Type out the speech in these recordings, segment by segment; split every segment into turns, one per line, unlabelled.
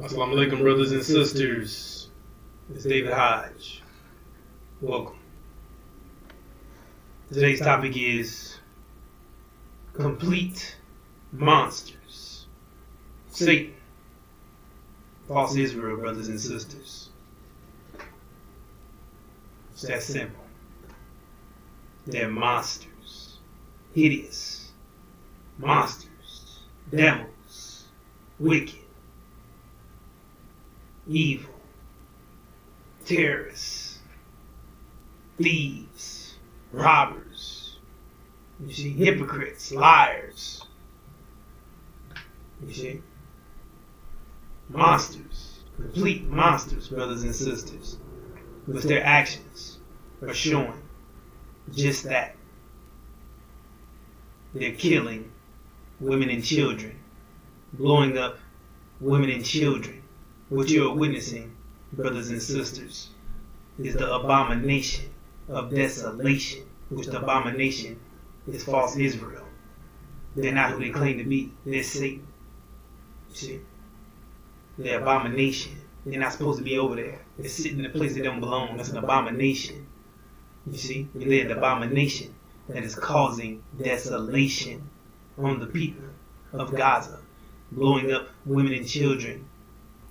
Assalamu alaikum, brothers and sisters. It's David Hodge. Welcome. Today's topic is complete monsters. Satan. False Israel, brothers and sisters. It's that simple. They're monsters. Hideous. Monsters. Devils. Wicked. Evil, terrorists, thieves, robbers, you see, hypocrites, liars, you see, monsters, complete monsters, brothers and sisters, with their actions are showing just that. They're killing women and children, blowing up women and children. What you are witnessing, brothers and sisters, is the abomination of desolation, which the abomination is false Israel. They're not who they claim to be. They're Satan. You see? They're abomination. They're not supposed to be over there. They're sitting in a place they don't belong. That's an abomination. You see? They're the abomination that is causing desolation on the people of Gaza, blowing up women and children,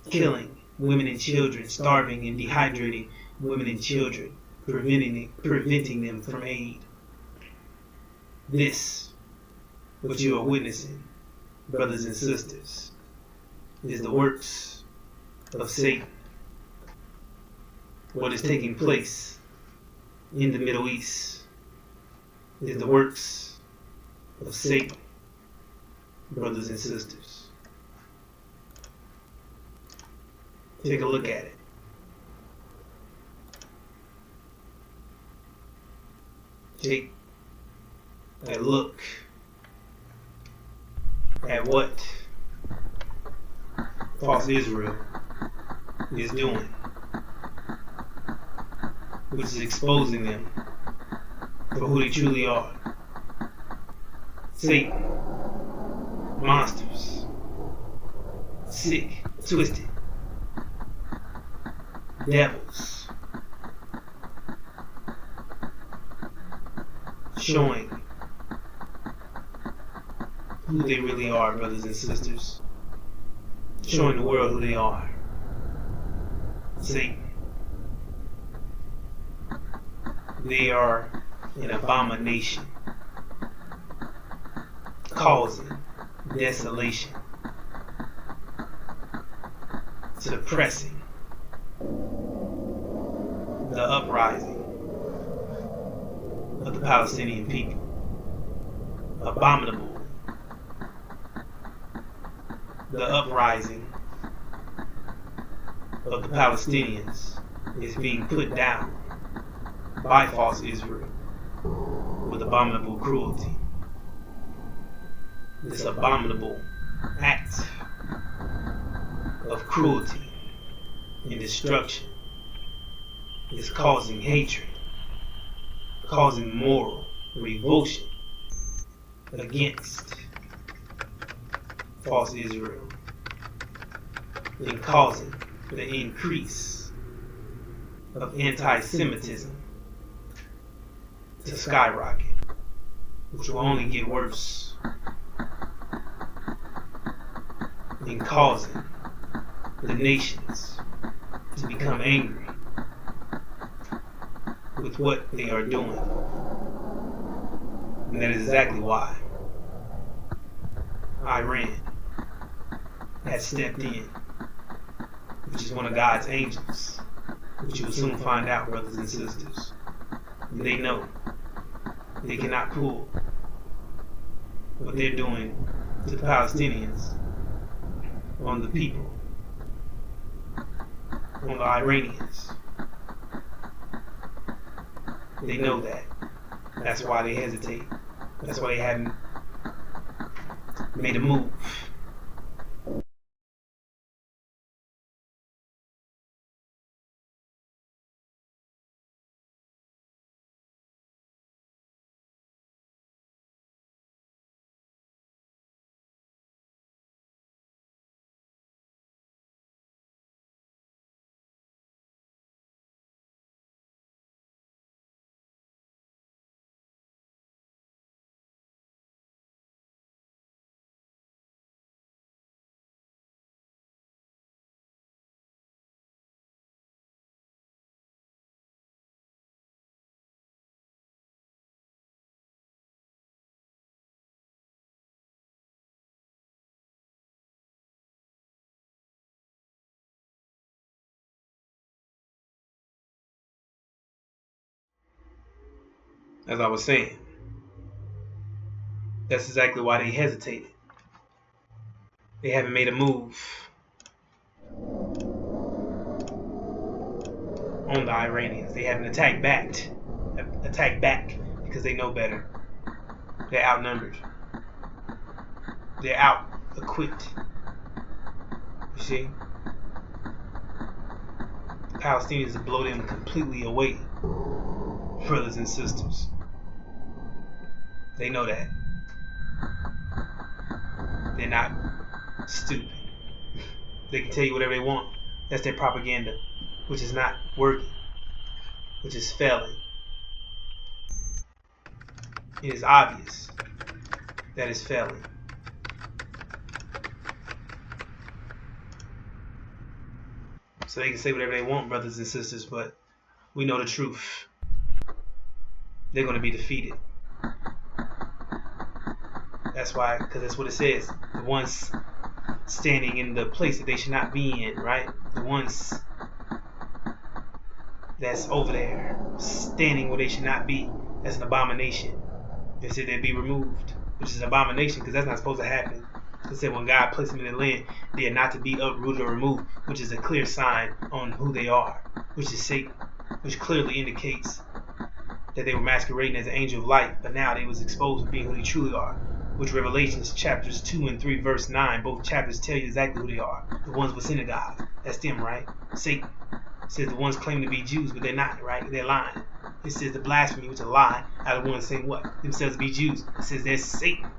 killing women and children, starving and dehydrating women and children, preventing them from aid. This, what you are witnessing, brothers and sisters, is the works of Satan. What is taking place in the Middle East is the works of Satan, brothers and sisters. Take a look at it. Take a look at what false Israel is doing, which is exposing them for who they truly are. Satan, monsters, sick, twisted, devils, showing who they really are, brothers and sisters, showing the world who they are. Satan. They are an abomination, causing desolation, suppressing the uprising of the Palestinian people. Abominable. The uprising of the Palestinians is being put down by false Israel with abominable cruelty. This abominable act of cruelty and destruction is causing hatred, causing moral revulsion against false Israel, and causing the increase of anti-Semitism to skyrocket, which will only get worse, and causing the nations to become angry with what they are doing. And that is exactly why Iran has stepped in, which is one of God's angels, which you will soon find out, brothers and sisters. And they know they cannot pull what they're doing to the Palestinians on the people, on the Iranians. They know that. That's why they hesitate. That's why they haven't made a move. As I was saying, that's exactly why they hesitated. They haven't made a move on the Iranians. They haven't attacked back because they know better. They're outnumbered. They're out-equipped. You see? The Palestinians will blow them completely away, brothers and sisters. They know that. They're not stupid. They can tell you whatever they want. That's their propaganda, which is not working, which is failing. It is obvious that it's failing. So they can say whatever they want, brothers and sisters, but we know the truth. They're going to be defeated. That's why, because that's what it says. The ones standing in the place that they should not be in, right? The ones that's over there, standing where they should not be, that's an abomination. They said they'd be removed, which is an abomination because that's not supposed to happen. It said when God placed them in the land, they are not to be uprooted or removed, which is a clear sign on who they are, which is Satan, which clearly indicates that they were masquerading as an angel of light, but now they was exposed to being who they truly are, which Revelations chapters 2 and 3 verse 9, both chapters tell you exactly who they are. The ones with synagogues, that's them, right? Satan. It says the ones claiming to be Jews, but they're not, right? They're lying. It says the blasphemy, which is a lie, out of the ones saying what? Themselves to be Jews. It says there's Satan.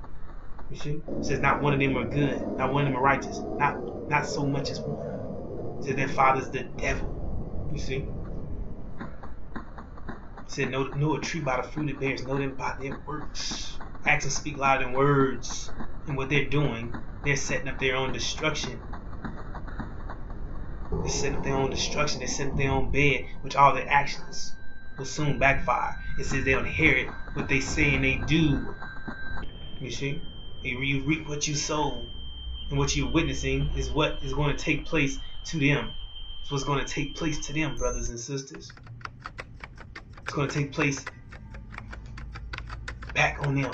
You see? It says not one of them are good, not one of them are righteous, not so much as one. It says their father's the devil. You see? It said know a tree by the fruit it bears, know them by their works. Actions speak louder than words. And what they're doing, they're setting up their own destruction. They're setting up their own destruction. They're setting up their own bed, which all their actions will soon backfire. It says they'll inherit what they say and they do. You see? You reap what you sow. And what you're witnessing is what is going to take place to them. It's what's going to take place to them, brothers and sisters. It's going to take place back on them.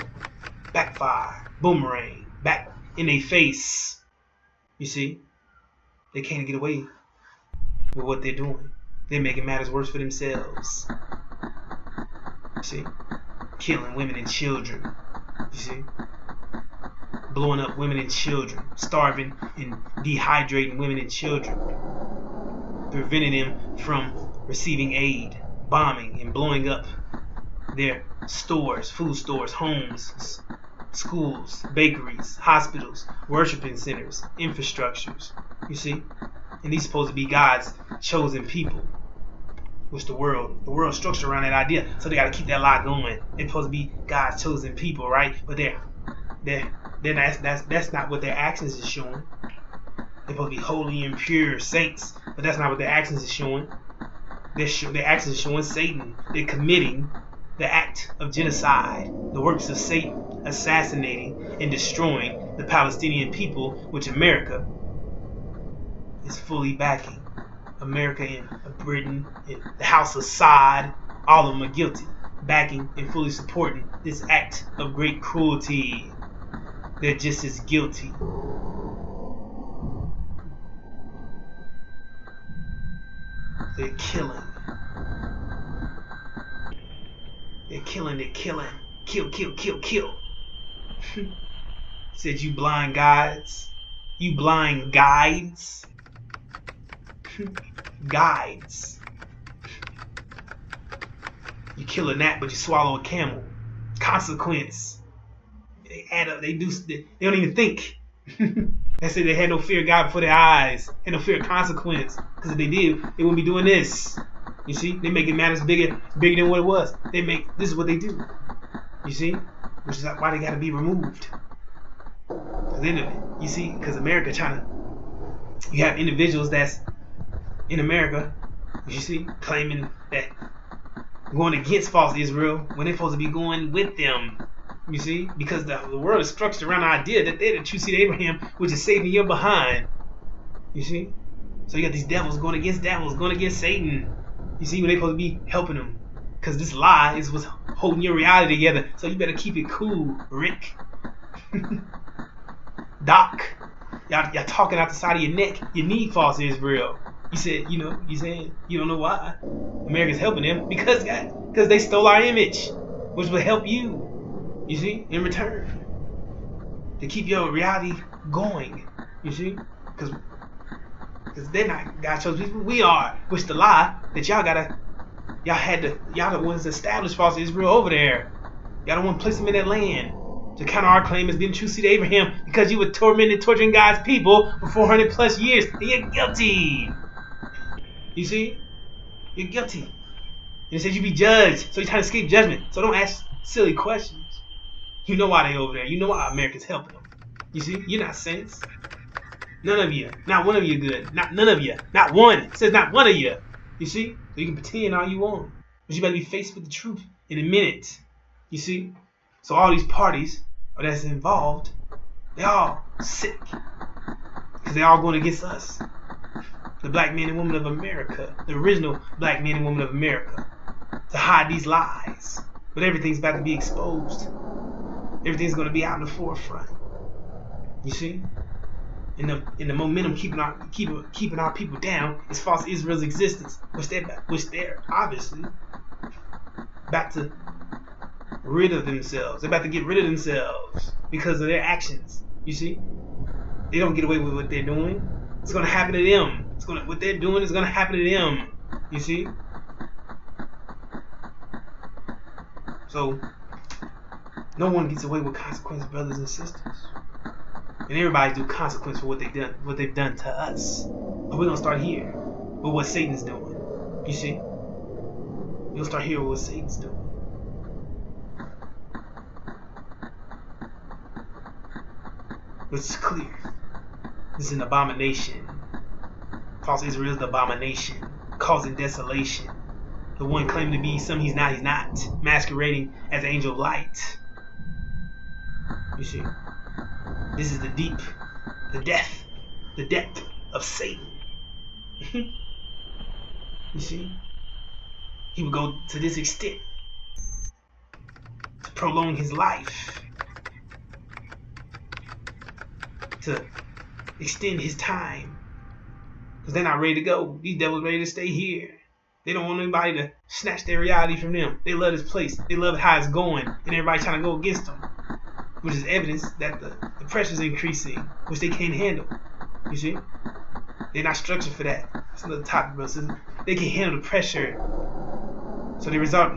Backfire. Boomerang. Back in their face. You see? They can't get away with what they're doing. They're making matters worse for themselves. You see? Killing women and children. You see? Blowing up women and children. Starving and dehydrating women and children. Preventing them from receiving aid. Bombing and blowing up their stores, food stores, homes, schools, bakeries, hospitals, worshiping centers, infrastructures. You see? And these supposed to be God's chosen people. Which the world's structured around that idea. So they gotta keep that lie going. They're supposed to be God's chosen people, right? But that's not what their actions is showing. They're supposed to be holy and pure saints, but that's not what their actions is showing. Their actions is showing Satan. They're committing the act of genocide, the works of Satan, assassinating and destroying the Palestinian people, which America is fully backing. America and Britain and the House of Assad, all of them are guilty, backing and fully supporting this act of great cruelty. They're just as guilty. They're killing. They're killing. Kill. Said you blind guides. You blind guides. Guides. You kill a gnat, but you swallow a camel. Consequence. They add up. They don't even think. They said they had no fear of God before their eyes, had no fear of consequence. Because if they did, they wouldn't be doing this. You see, they making matters bigger than what it was. This is what they do. You see, which is why they got to be removed. You see, because America you have individuals that's in America, you see, claiming that going against false Israel when they're supposed to be going with them. You see, because the world is structured around the idea that they're the true seed of Abraham, which is saving your behind. You see, so you got these devils, going against Satan. You see, when they're supposed to be helping them, because this lie is what's holding your reality together. So you better keep it cool, Rick. Doc, y'all talking out the side of your neck. You need false Israel. You said, you saying you don't know why America's helping them because they stole our image, which will help you. You see, in return, to keep your reality going. You see, because they're not God's chosen people. We are. Which the lie that y'all the ones that established false Israel over there. Y'all don't want to place them in that land to counter our claim as being the true seed of Abraham because you were torturing God's people for 400 plus years. And you're guilty. You see? You're guilty. And it says you be judged, so you're trying to escape judgment. So don't ask silly questions. You know why they over there. You know why America's helping them. You see? You're not saints. None of you. Not one of you good. None of you. Not one. It says not one of you. You see? So you can pretend all you want. But you better be faced with the truth in a minute. You see? So all these parties that's involved, they all sick. Because they all going against us. The black men and women of America. The original black men and women of America. To hide these lies. But everything's about to be exposed. Everything's going to be out in the forefront. You see? In the momentum keeping our people down is false Israel's existence, which they're obviously about to rid of themselves. They're about to get rid of themselves because of their actions. You see, they don't get away with what they're doing. It's gonna happen to them. What they're doing is gonna happen to them. You see. So no one gets away with consequences, brothers and sisters. And everybody's due consequence for what they've done to us. But we're gonna start here with what Satan's doing. You see? We're gonna start here with what Satan's doing. Which is clear. This is an abomination. False Israel is the abomination, causing desolation. The one claiming to be something he's not, masquerading as an angel of light. You see? This is the depth of Satan. You see? He would go to this extent to prolong his life, to extend his time, because they're not ready to go. These devils ready to stay here. They don't want anybody to snatch their reality from them. They love this place. They love how it's going, and everybody trying to go against them. Which is evidence that the pressure is increasing, which they can't handle. You see? They're not structured for that. That's another topic, bro. So they can handle the pressure. So they resort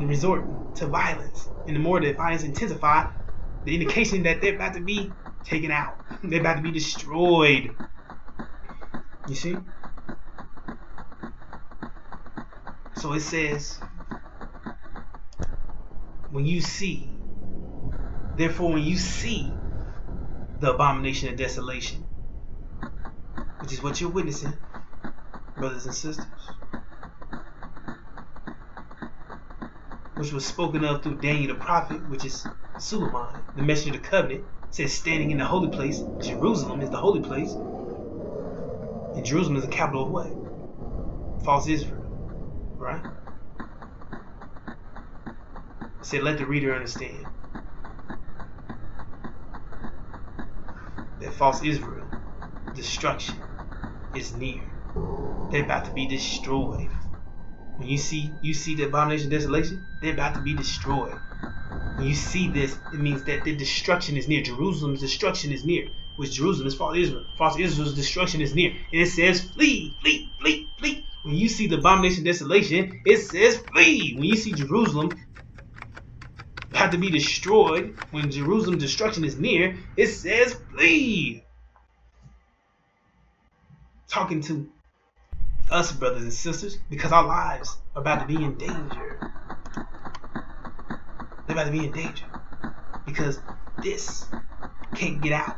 to violence. And the more the violence intensifies, the indication that they're about to be taken out. They're about to be destroyed. You see? So it says, when you see the abomination of desolation, which is what you're witnessing, brothers and sisters, which was spoken of through Daniel the prophet, which is Suleiman, the messenger of the covenant, says standing in the holy place. Jerusalem is the holy place, and Jerusalem is the capital of what? False Israel, right? It said, let the reader understand that false Israel, destruction is near. They're about to be destroyed. When you see the abomination of desolation, they're about to be destroyed. When you see this, it means that the destruction is near. Jerusalem's destruction is near. Which Jerusalem is false Israel. False Israel's destruction is near. And it says, flee, flee, flee, flee. When you see the abomination of desolation, it says, flee. When you see Jerusalem have to be destroyed, when Jerusalem's destruction is near, it says, flee. Talking to us, brothers and sisters, because our lives are about to be in danger. They're about to be in danger because this can't get out.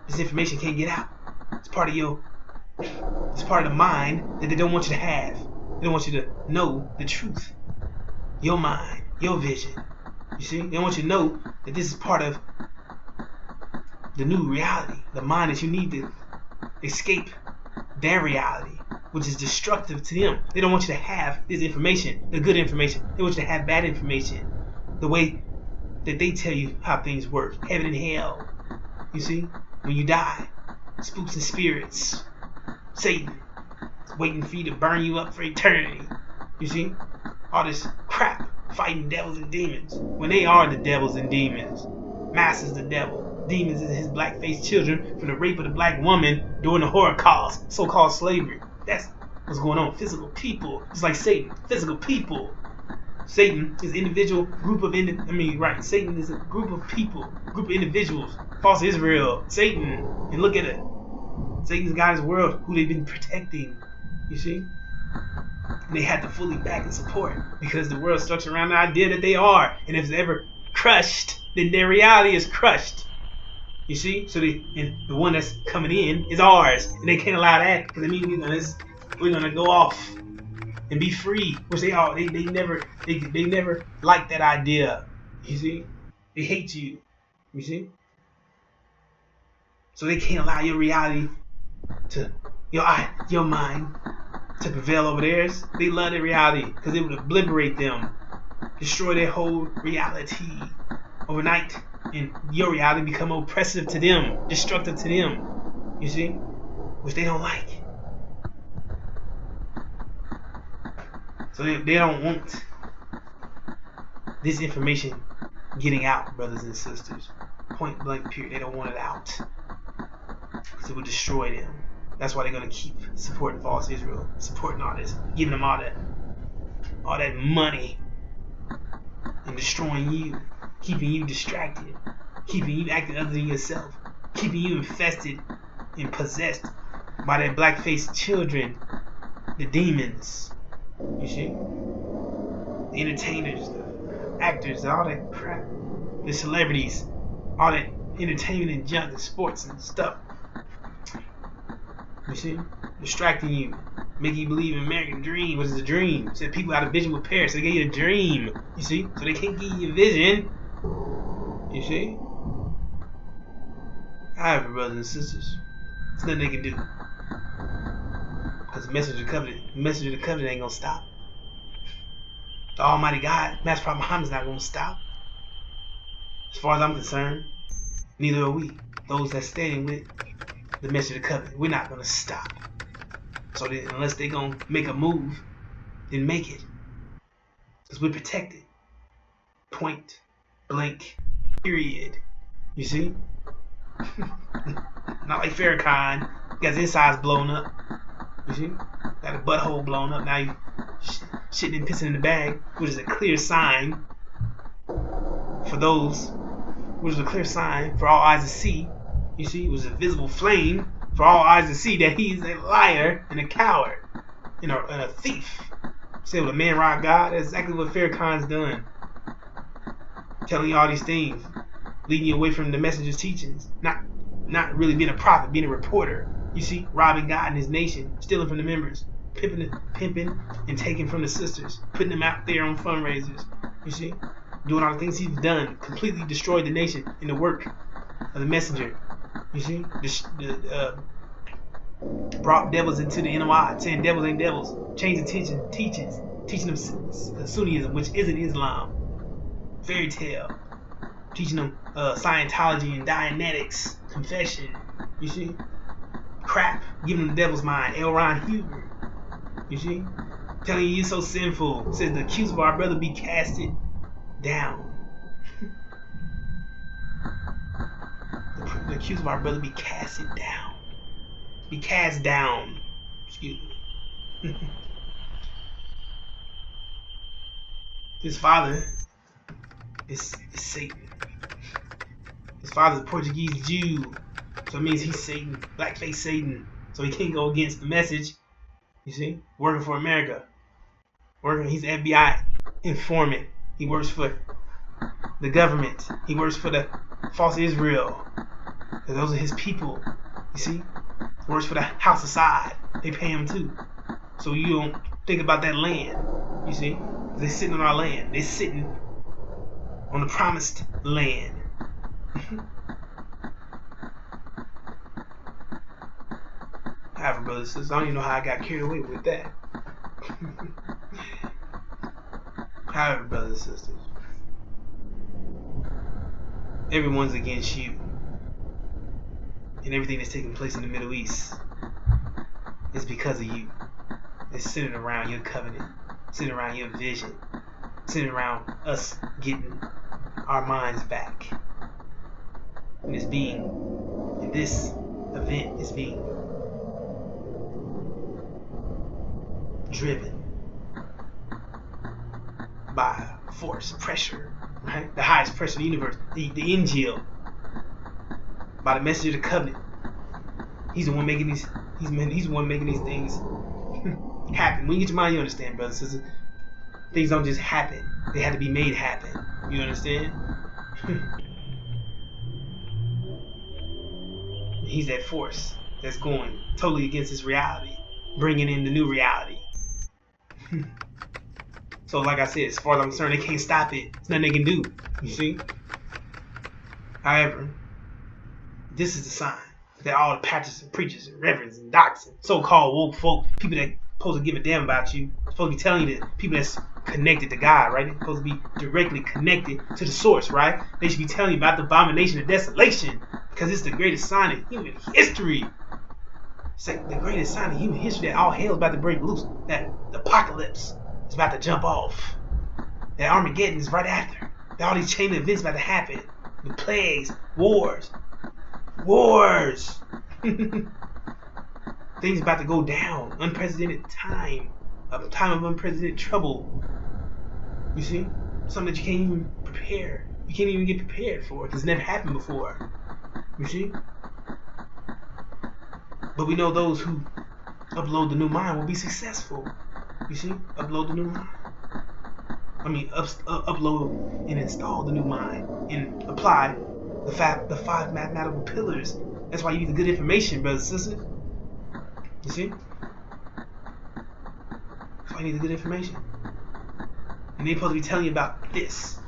This information can't get out. It's part of the mind that they don't want you to have. They don't want you to know the truth. Your mind, your vision. You see? They don't want you to know that this is part of the new reality, the mind that you need to escape their reality, which is destructive to them. They don't want you to have this information, the good information. They want you to have bad information. the way that they tell you how things work. Heaven and hell. You see? When you die. Spooks and spirits. Satan is waiting for you to burn you up for eternity. You see? All this crap. Fighting devils and demons. When they are the devils and demons. Master's the devil. Demons is his black-faced children from the rape of the black woman during the Holocaust. So-called slavery. That's what's going on. Physical people. Just like Satan. Physical people. Satan is an individual group of Satan is a group of people, group of individuals. False Israel, Satan, and look at it. Satan's got his world, who they've been protecting. You see, and they had to fully back and support because the world's structured around the idea that they are, and if it's ever crushed, then their reality is crushed. You see, so the one that's coming in is ours, and they can't allow that because it means we're gonna go off and be free, which they never like that idea. You see, they hate you. You see, so they can't allow your reality to your mind to prevail over theirs. They love their reality because it would obliterate them, destroy their whole reality overnight, and your reality become oppressive to them, destructive to them. You see, which they don't like. So they don't want this information getting out, brothers and sisters. Point blank period. They don't want it out. Because it would destroy them. That's why they're going to keep supporting false Israel. Supporting all this. Giving them all that money. And destroying you. Keeping you distracted. Keeping you acting other than yourself. Keeping you infested and possessed by their black-faced children. The demons. You see? The entertainers, the actors, all that crap. The celebrities, all that entertainment and junk and sports and stuff. You see? Distracting you. Making you believe in American dream. What is a dream? Said people had a vision with Paris. They gave you a dream. You see? So they can't give you a vision. You see? However, brothers and sisters, there's nothing they can do. Because the message of the covenant ain't gonna stop. The Almighty God, Master Prophet Muhammad's not gonna stop. As far as I'm concerned, neither are we. Those that standing with the message of the covenant, we're not gonna stop. So unless they gonna make a move, then make it. Because we're protected. Point blank period. You see? Not like Farrakhan, got his insides blown up. You see? Got a butthole blown up. Now you shitting and pissing in the bag, which is a clear sign for those, which is a clear sign for all eyes to see. You see, it was a visible flame for all eyes to see that he's a liar and a coward and a thief. Say with a man rock God, that's exactly what Farrakhan's done. Telling you all these things, leading you away from the messenger's teachings, not really being a prophet, being a reporter. You see, robbing God and his nation, stealing from the members, pimping and taking from the sisters, putting them out there on fundraisers. You see, doing all the things he's done, completely destroyed the nation in the work of the messenger. You see, brought devils into the NOI, saying devils ain't devils, changing teaching them Sunnism, which isn't Islam, fairy tale, teaching them Scientology and Dianetics, confession. You see. Crap, giving them the devil's mind, L. Ron Hubbard. You see? Telling you you're so sinful. Says the accused of our brother be casted down. The accused of our brother be casted down. Be cast down. Excuse me. His father is Satan. His father's a Portuguese Jew. So it means he's Satan, blackface Satan. So he can't go against the message. You see? Working for America. He's an FBI informant. He works for the government. He works for the false Israel. And those are his people. You see? He works for the House of Assad. They pay him too. So you don't think about that land. You see? They're sitting on our land. They're sitting on the promised land. However, brothers and sisters, I don't even know how I got carried away with that. However, brothers and sisters, Everyone's against you. And everything that's taking place in the Middle East is because of you. It's centered around your covenant, centered around your vision, centered around us getting our minds back. And this event is being driven by force, pressure, right? The highest pressure in the universe, the angel, by the messenger of the covenant. He's the one making these. He's the one making these things happen. When you get your mind, you understand, brothers and sisters. Things don't just happen; they have to be made happen. You understand? He's that force that's going totally against this reality, bringing in the new reality. So, like I said, as far as I'm concerned, they can't stop it. There's nothing they can do. You see? However, this is the sign that all the pastors and preachers and reverends and docs and so-called woke folk, people that supposed to give a damn about you, supposed to be telling you that people that's connected to God, right? They're supposed to be directly connected to the source, right? They should be telling you about the abomination of desolation because it's the greatest sign in human history. It's like the greatest sign in human history that all hell is about to break loose, that the apocalypse is about to jump off, that Armageddon is right after, that all these chain events about to happen, the plagues, wars. Things about to go down. Unprecedented time. A time of unprecedented trouble. You see? Something that you can't even prepare. You can't even get prepared for because it's never happened before. You see? But we know those who upload the new mind will be successful. You see? Upload the new mind. Upload and install the new mind and apply the five mathematical pillars. That's why you need the good information, brothers and sisters. You see? That's why you need the good information. And they're supposed to be telling you about this.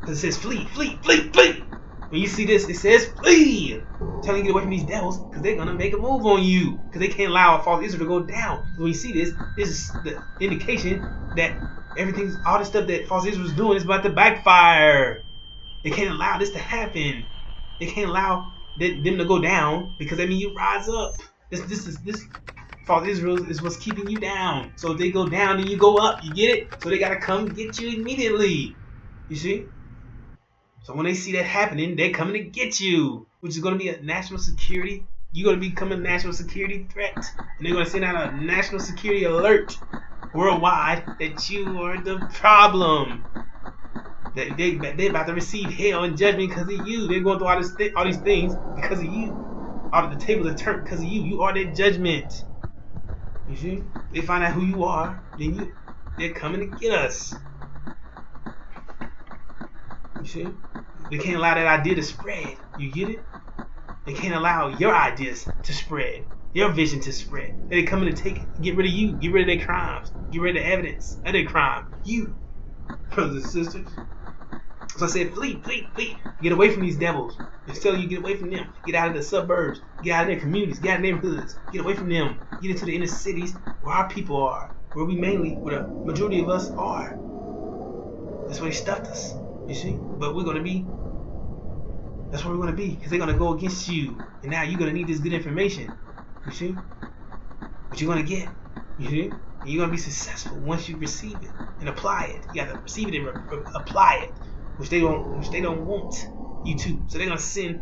Because it says flee, flee, flee, flee. When you see this, it says flee. Telling you to get away from these devils because they're going to make a move on you. Because they can't allow false Israel to go down. So when you see this is the indication that all this stuff that false Israel is doing is about to backfire. They can't allow this to happen. They can't allow them to go down because that means you rise up. This false Israel is what's keeping you down. So if they go down, then you go up. You get it? So they gotta come get you immediately. You see? So when they see that happening, they're coming to get you, which is gonna be a national security. You're gonna become a national security threat, and they're gonna send out a national security alert worldwide that you are the problem. That they're about to receive hell and judgment because of you. They're going through all these things because of you. All of the tables are turned because of you. You are their judgment. You see? They find out who you are, then they're coming to get us. You see? They can't allow that idea to spread. You get it? They can't allow your ideas to spread, your vision to spread. They're coming to get rid of you, get rid of their crimes, get rid of the evidence of their crime. You, brothers and sisters. So I said, flee, flee, flee. Get away from these devils. It's telling you get away from them. Get out of the suburbs. Get out of their communities. Get out of neighborhoods. Get away from them. Get into the inner cities where our people are. Where the majority of us are. That's where they stuffed us. You see? But that's where we're going to be. Because they're going to go against you. And now you're going to need this good information. You see? What you're going to get. You see? And you're going to be successful once you receive it and apply it. You got to receive it and apply it. Which they don't want you to. So they're gonna send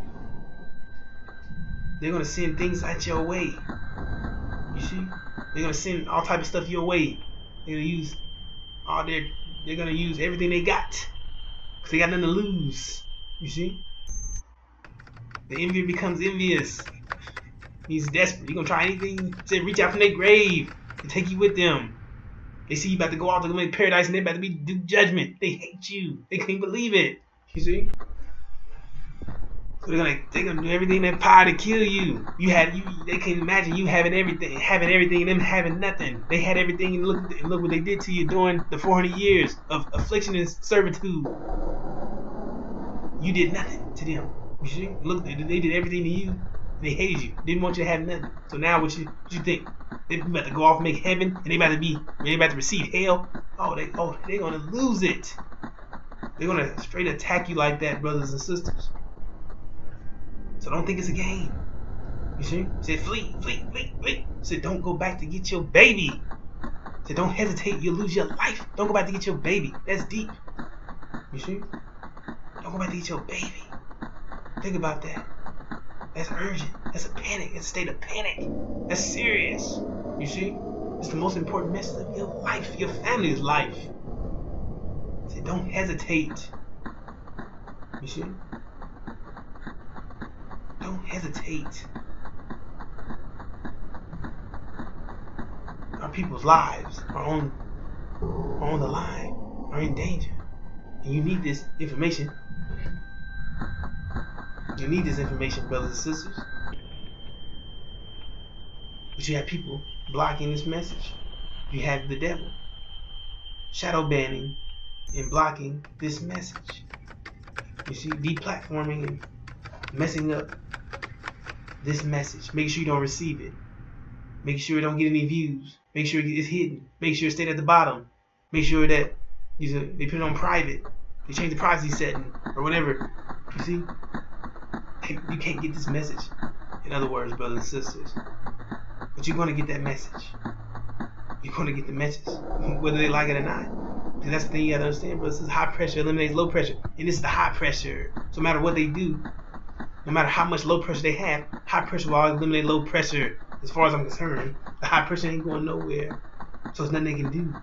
things at your way. You see? They're gonna send all type of stuff your way. They're gonna use everything they got. Because they got nothing to lose. You see? The envious becomes envious. He's desperate. You're gonna try anything to reach out from their grave and take you with them. They see you about to go off to make paradise and they're about to do judgment. They hate you. They can't believe it. You see? So they're gonna do everything in their power to kill you. They can't imagine you having everything and them having nothing. They had everything and look what they did to you during the 400 years of affliction and servitude. You did nothing to them. You see? Look, they did everything to you. They hated you. Didn't want you to have nothing. So now what you think? They about to go off and make heaven, and they about to receive hell. They're gonna lose it. They're gonna straight attack you like that, brothers and sisters. So don't think it's a game. You see? He said, flee, flee, flee, flee. He said, don't go back to get your baby. He said, don't hesitate, you'll lose your life. Don't go back to get your baby. That's deep. You see? Don't go back to get your baby. Think about that. That's urgent. That's a panic. It's a state of panic. That's serious. You see? It's the most important message of your life, your family's life. He said, don't hesitate. You see? Don't hesitate. Our people's lives are on the line, are in danger. And you need this information. You need this information, brothers and sisters. But you have people blocking this message. You have the devil shadow banning and blocking this message. You see, deplatforming and messing up this message. Make sure you don't receive it. Make sure it don't get any views. Make sure it's hidden. Make sure it stayed at the bottom. Make sure that they put it on private. They change the privacy setting or whatever. You see? You can't get this message. In other words, brothers and sisters. But you're going to get that message. You're going to get the message. Whether they like it or not. And that's the thing you got to understand, brothers. This is high pressure eliminates low pressure. And this is the high pressure. So no matter what they do, no matter how much low pressure they have, high pressure will always eliminate low pressure. As far as I'm concerned, the high pressure ain't going nowhere. So there's nothing they can do.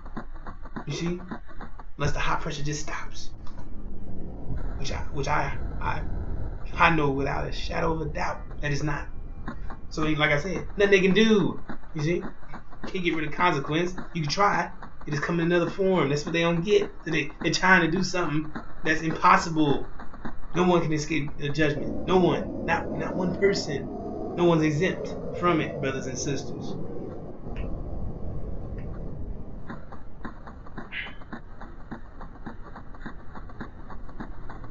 You see? Unless the high pressure just stops. Which I know without a shadow of a doubt that it's not. So like I said, nothing they can do. You see? Can't get rid of consequence. You can try. It just come in another form. That's what they don't get. So they're trying to do something that's impossible. No one can escape the judgment. No one. Not one person. No one's exempt from it, brothers and sisters.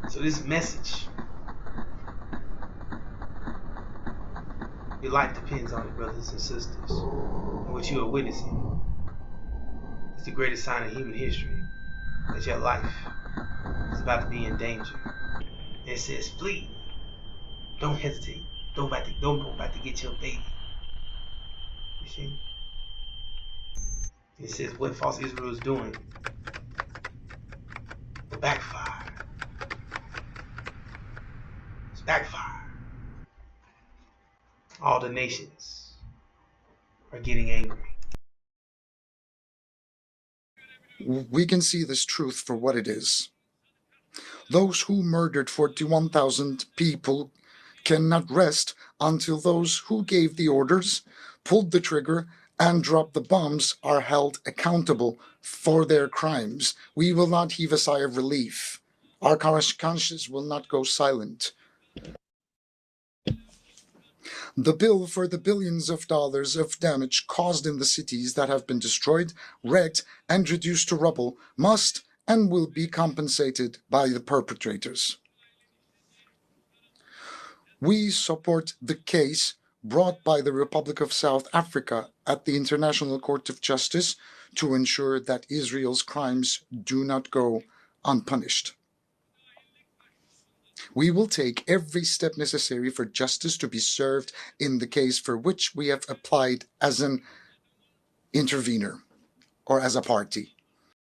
So this message, your life depends on it, brothers and sisters. And what you are witnessing is the greatest sign of human history, that your life is about to be in danger. And it says, flee. Don't hesitate. Don't go back to get your baby. You see? It says what false Israel is doing will backfire. It's backfire. All the nations are getting angry.
We can see this truth for what it is. Those who murdered 41,000 people cannot rest until those who gave the orders, pulled the trigger, and dropped the bombs are held accountable for their crimes. We will not heave a sigh of relief. Our conscience will not go silent. The bill for the billions of dollars of damage caused in the cities that have been destroyed, wrecked, and reduced to rubble must and will be compensated by the perpetrators. We support the case brought by the Republic of South Africa at the International Court of Justice to ensure that Israel's crimes do not go unpunished. We will take every step necessary for justice to be served in the case for which we have applied as an intervener or as a party.